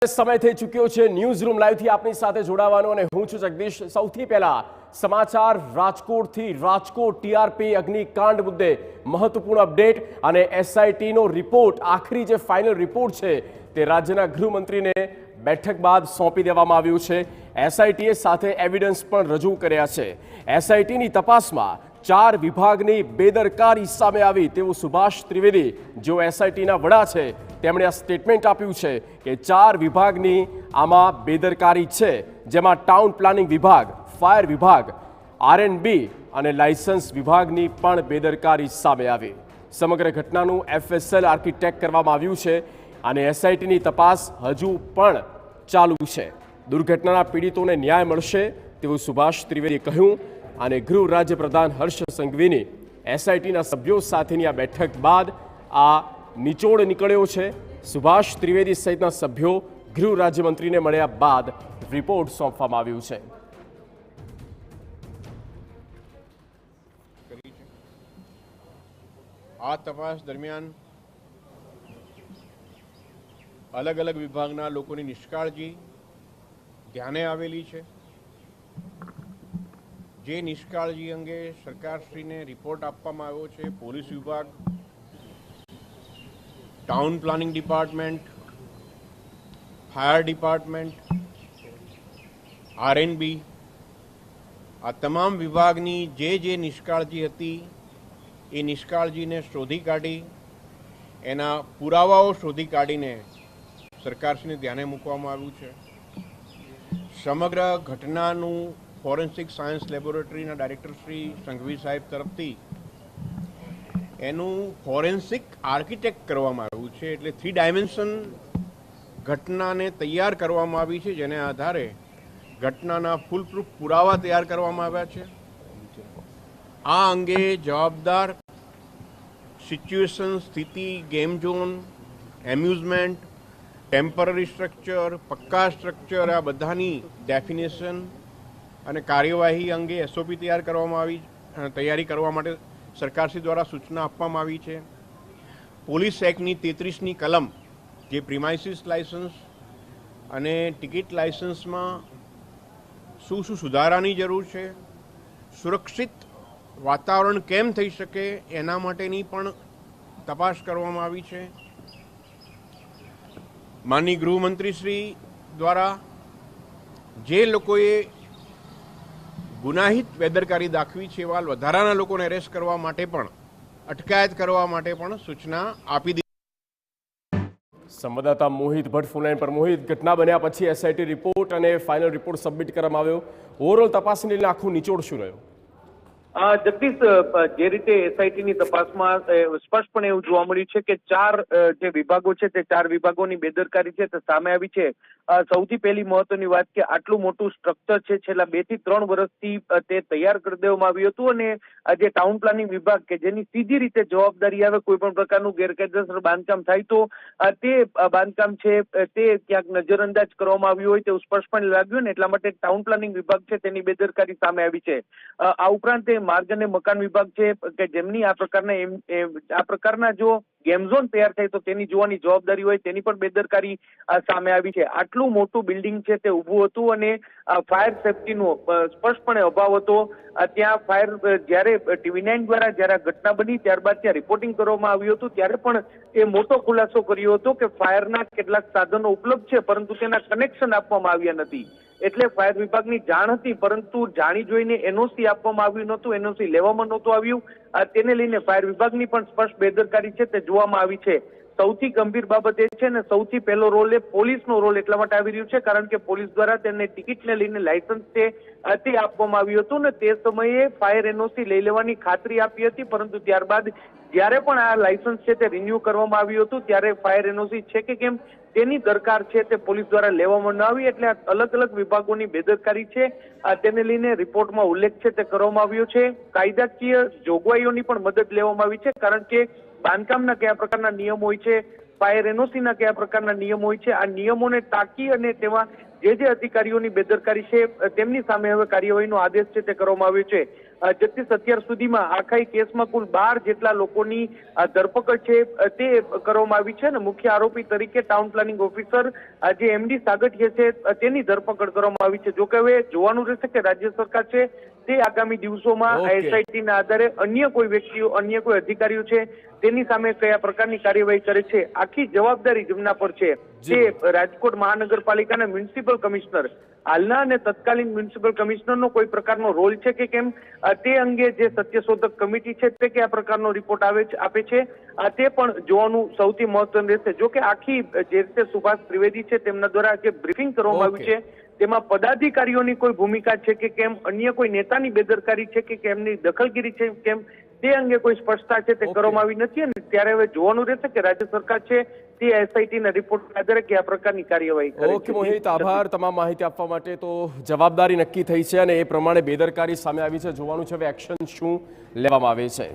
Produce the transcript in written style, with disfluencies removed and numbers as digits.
સમય થઈ ચૂક્યો છે ન્યૂઝ રૂમ લાઈવ થી આપની સાથે જોડાવાનો અને હું છું જગદીશ। સૌથી પહેલા સમાચાર રાજકોટથી। રાજકોટ ટીઆરપી અગ્નિકાંડ મુદ્દે મહત્વપૂર્ણ અપડેટ અને એસઆઈટી નો રિપોર્ટ, આખરી જે ફાઇનલ રિપોર્ટ છે તે રાજ્યના ગૃહમંત્રીને બેઠક બાદ સોંપી દેવામાં આવ્યું છે। એસઆઈટીએ સાથે એવિડન્સ પણ રજૂ કર્યા છે। એસઆઈટીની તપાસમાં 4 વિભાગની બેદરકારી સામે આવી તેવું સુભાષ ત્રિવેદી, જેઓ એસઆઈટીના વડા છે, તેમણે આ સ્ટેટમેન્ટ આપ્યું છે કે 4 વિભાગની આમાં બેદરકારી છે, જેમાં ટાઉન પ્લાનિંગ વિભાગ, ફાયર વિભાગ, આરએનબી અને લાયસન્સ વિભાગની પણ બેદરકારી સામે આવી। સમગ્ર ઘટનાનું એફએસએલ આર્કિટેક્ટ કરવામાં આવ્યું છે અને એસઆઈટીની તપાસ હજુ પણ ચાલુ છે। દુર્ઘટનાના પીડિતોને ન્યાય મળશે તેવું સુભાષ ત્રિવેદીએ કહ્યું અને ગૃહ રાજ્ય પ્રધાન હર્ષ સંઘવીની એસઆઈટીના સભ્યો સાથેની આ બેઠક બાદ આ નિચોડ નીકળ્યો છે। સુભાષ ત્રિવેદી સહિતના સભ્યો ગૃહ રાજ્યમંત્રીને મળ્યા બાદ રિપોર્ટ સોંપવામાં આવ્યું છે। આ તપાસ દરમિયાન અલગ અલગ વિભાગના લોકોની નિષ્કાળજી ધ્યાને આવેલી છે। જે નિષ્કાળજી અંગે સરકારશ્રીને રિપોર્ટ આપવામાં આવ્યો છે। પોલીસ વિભાગ, town planning department, fire department, RNB, આ તમામ વિભાગની જે નિષ્કાળજી હતી એ નિષ્કાળજીને શોધી કાઢી, એના પુરાવાઓ શોધી કાઢીને સરકારશ્રીને ધ્યાને મૂકવામાં આવ્યું છે। સમગ્ર ઘટનાનું ફોરેન્સિક સાયન્સ લેબોરેટરીના ડાયરેક્ટર શ્રી સંઘવી સાહેબ તરફથી એનું ફોરેન્સિક આર્કિટેક્ટ કરવામાં આવ્યું છે। એટલે 3 ડાયમેન્શન ઘટનાને તૈયાર કરવામાં આવી છે, જેને આધારે ઘટનાના ફૂલપ્રૂફ પુરાવા તૈયાર કરવામાં આવ્યા છે। આ અંગે જવાબદાર સિચ્યુએશન, સ્થિતિ, game zone, amusement, temporary structure, પક્કા સ્ટ્રક્ચર, આ બધાની ડેફિનેશન અને કાર્યવાહી અંગે એસઓપી તૈયાર કરવામાં આવી, તૈયારી કરવા માટે સરકારશ્રી દ્વારા સૂચના આપવામાં આવી છે। પોલીસ એક્ટની 33ની કલમ, જે પ્રિમાઇસીસ લાયસન્સ અને ટિકિટ લાયસન્સમાં શું સુધારાની જરૂર છે, સુરક્ષિત વાતાવરણ કેમ થઈ શકે એના માટેની પણ તપાસ કરવામાં આવી છે। માનનીય ગૃહમંત્રીશ્રી દ્વારા જે લોકોએ ગુનાહિત બેદરકારી દાખવી છે એવા વધારાના લોકોને એરેસ્ટ કરવા માટે પણ, અટકાયત કરવા માટે પણ સૂચના આપી દીધી। સંવાદદાતા મોહિત ભટ્ટ ફોનલાઈન પર। મોહિત, ઘટના બન્યા પછી એસઆઈટી રિપોર્ટ અને ફાઇનલ રિપોર્ટ સબમિટ કરવામાં આવ્યો, ઓવરઓલ તપાસને લઈને આખું નિચોડ શું રહ્યો? જગદીશ, જે રીતે એસઆઈટીની તપાસમાં સ્પષ્ટપણે એવું જોવા મળ્યું છે કે 4 જે વિભાગો છે તે 4 વિભાગોની બેદરકારી છે તે સામે આવી છે। સૌથી પહેલી મહત્વની વાત કે આટલું મોટું સ્ટ્રક્ચર છે, છેલ્લા 2 થી 3 વર્ષથી તે તૈયાર કરી દેવામાં આવ્યું હતું અને જે ટાઉન પ્લાનિંગ વિભાગ કે જેની સીધી રીતે જવાબદારી આવે, કોઈ પણ પ્રકારનું ગેરકાયદેસર બાંધકામ થાય તો તે બાંધકામ છે તે ક્યાંક નજરઅંદાજ કરવામાં આવ્યું હોય તેવું સ્પષ્ટપણે લાગ્યું ને, એટલા માટે ટાઉન પ્લાનિંગ વિભાગ છે તેની બેદરકારી સામે આવી છે। આ ઉપરાંત માર્ગ અને મકાન વિભાગ છે કે જેમની આ પ્રકારના જો ગેમ ઝોન તૈયાર થાય તો તેની જોવાની જવાબદારી હોય, તેની પણ બેદરકારી સામે આવી છે। આટલું મોટું બિલ્ડિંગ છે તે ઊભું હતું અને ફાયર સેફટીનો સ્પષ્ટપણે અભાવ હતો। ત્યાં ફાયર જ્યારે TV9 દ્વારા જ્યારે આ ઘટના બની ત્યારબાદ ત્યાં રિપોર્ટિંગ કરવામાં આવ્યું હતું ત્યારે પણ એ મોટો ખુલાસો કર્યો હતો કે ફાયરના કેટલાક સાધનો ઉપલબ્ધ છે પરંતુ તેના કનેક્શન આપવામાં આવ્યા નથી। એટલે ફાયર વિભાગની જાણ હતી પરંતુ જાણી જોઈને એનઓસી આપવામાં આવ્યું નહોતું, એનઓસી લેવામાં નહોતું આવ્યું। તેને લઈને ફાયર વિભાગની પણ સ્પષ્ટ બેદરકારી છે તે જોવામાં આવી છે। સૌથી ગંભીર બાબત એ છે ને સૌથી પહેલો રોલ એ પોલીસનો રોલ એટલા માટે આવી રહ્યું છે કારણ કે પોલીસ દ્વારા તેને ટિકિટને લઈને લાયસન્સ છે તે આપવામાં આવ્યું હતું ને તે સમયે ફાયર એનઓસી લઈ લેવાની ખાતરી આપી હતી, પરંતુ ત્યારબાદ જ્યારે પણ આ લાયસન્સ છે તે રિન્યુ કરવામાં આવ્યું હતું ત્યારે ફાયર એનઓસી છે કે કેમ તેની દરકાર છે તે પોલીસ દ્વારા લેવામાં ન આવી। એટલે અલગ અલગ વિભાગોની બેદરકારી છે તેને લઈને રિપોર્ટમાં ઉલ્લેખ છે તે કરવામાં આવ્યો છે। કાયદાકીય જોગવાઈઓની પણ મદદ લેવામાં આવી છે કારણ કે બાંધકામના કયા પ્રકારના નિયમ હોય છે, ફાયર એનઓસીના કયા પ્રકારના નિયમ હોય છે, આ નિયમોને ટાંકી અને તેમાં જે અધિકારીઓની બેદરકારી છે તેમની સામે હવે કાર્યવાહીનો આદેશ છે તે કરવામાં આવ્યો છે. જગદીશ, અત્યાર સુધીમાં આખા કેસમાં કુલ 12 જેટલા લોકોની ધરપકડ છે તે કરવામાં આવી છે અને મુખ્ય આરોપી તરીકે ટાઉન પ્લાનિંગ ઓફિસર જે એમડી સાગઠિયા છે તેની ધરપકડ કરવામાં આવી છે. જોકે હવે જોવાનું રહેશે કે રાજ્ય સરકાર છે તે આગામી દિવસોમાં ઓકે. એસઆઈટીના આધારે અન્ય કોઈ વ્યક્તિઓ, અન્ય કોઈ અધિકારીઓ છે તેની સામે કયા પ્રકારની કાર્યવાહી કરે છે, આખી જવાબદારી જેમના પર છે તે રાજકોટ મહાનગરપાલિકાના મ્યુનિસિપલ કમિશનર, હાલના અને તત્કાલીન મ્યુનિસિપલ કમિશનરનો કોઈ પ્રકારનો રોલ છે કે કેમ તે અંગે જે સત્યશોધક કમિટી છે તે કયા પ્રકારનો રિપોર્ટ આપે છે તે પણ જોવાનું સૌથી મહત્વનું રહેશે. જો કે આખી જે રીતે સુભાષ ત્રિવેદી છે તેમના દ્વારા જે બ્રીફિંગ કરવામાં આવ્યું છે તેમાં પદાધિકારીઓની કોઈ ભૂમિકા છે કે કેમ, અન્ય કોઈ નેતાની બેદરકારી છે કે કેમની દખલગીરી છે કેમ, તે અંગે કોઈ સ્પષ્ટતા છે તે કરવામાં આવી નથી અને ત્યારે હવે જોવાનું રહેશે કે રાજ્ય સરકાર છે તે એસઆઈટીના રિપોર્ટના આધારે કયા પ્રકારની કાર્યવાહી કરે છે. ઓકે મોહિત, આભાર તમામ માહિતી આપવા માટે. તો જવાબદારી નક્કી થઈ છે અને એ પ્રમાણે બેદરકારી સામે આવી છે. જોવાનું છે હવે એક્શન શું લેવામાં આવે છે.